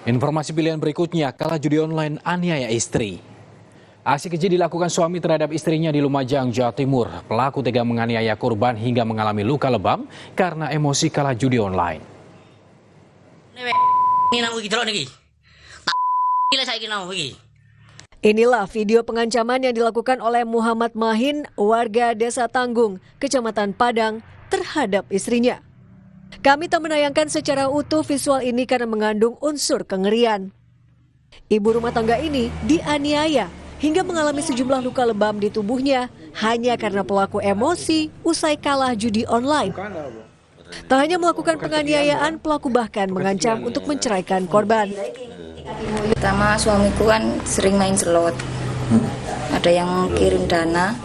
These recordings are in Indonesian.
Informasi pilihan berikutnya, kalah judi online aniaya istri. Aksi keji dilakukan suami terhadap istrinya di Lumajang, Jawa Timur. Pelaku tega menganiaya korban hingga mengalami luka lebam karena emosi kalah judi online. Inilah video pengancaman yang dilakukan oleh Muhammad Mahin, warga Desa Tanggung, Kecamatan Padang, terhadap istrinya. Kami tak menayangkan secara utuh visual ini karena mengandung unsur kengerian. Ibu rumah tangga ini dianiaya hingga mengalami sejumlah luka lebam di tubuhnya hanya karena pelaku emosi usai kalah judi online. Tak hanya melakukan penganiayaan, pelaku bahkan mengancam untuk menceraikan korban. Pertama, suamiku kan sering main slot. Ada yang kirim dana,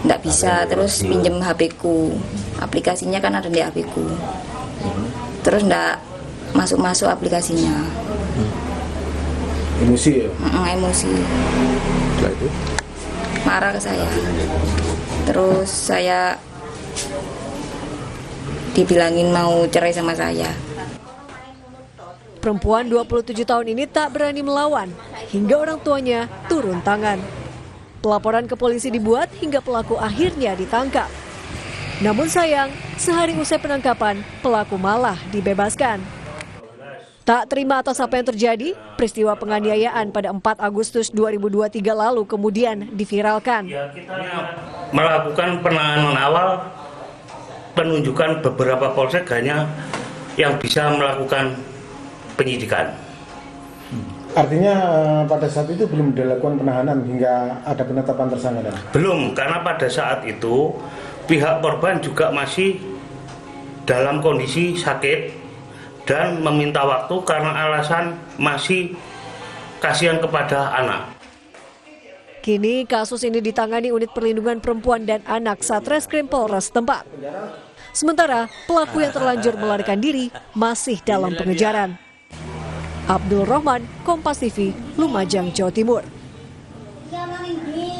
nggak bisa, terus pinjem HP-ku. Aplikasinya kan ada di HP-ku. Terus nggak masuk-masuk aplikasinya. Emosi ya? Emosi. Setelah itu? Marah ke saya. Terus saya dibilangin mau cerai sama saya. Perempuan 27 tahun ini tak berani melawan hingga orang tuanya turun tangan. Pelaporan ke polisi dibuat hingga pelaku akhirnya ditangkap. Namun sayang, sehari usai penangkapan, pelaku malah dibebaskan. Tak terima atas apa yang terjadi, peristiwa penganiayaan pada 4 Agustus 2023 lalu kemudian diviralkan. Kita melakukan penanganan awal, penunjukan beberapa polsek hanya yang bisa melakukan penyidikan. Artinya pada saat itu belum dilakukan penahanan hingga ada penetapan tersangka? Belum, karena pada saat itu pihak korban juga masih dalam kondisi sakit dan meminta waktu karena alasan masih kasihan kepada anak. Kini kasus ini ditangani Unit Perlindungan Perempuan dan Anak Satreskrim Polres setempat. Sementara pelaku yang terlanjur melarikan diri masih dalam pengejaran. Abdul Rahman, Kompas TV, Lumajang, Jawa Timur.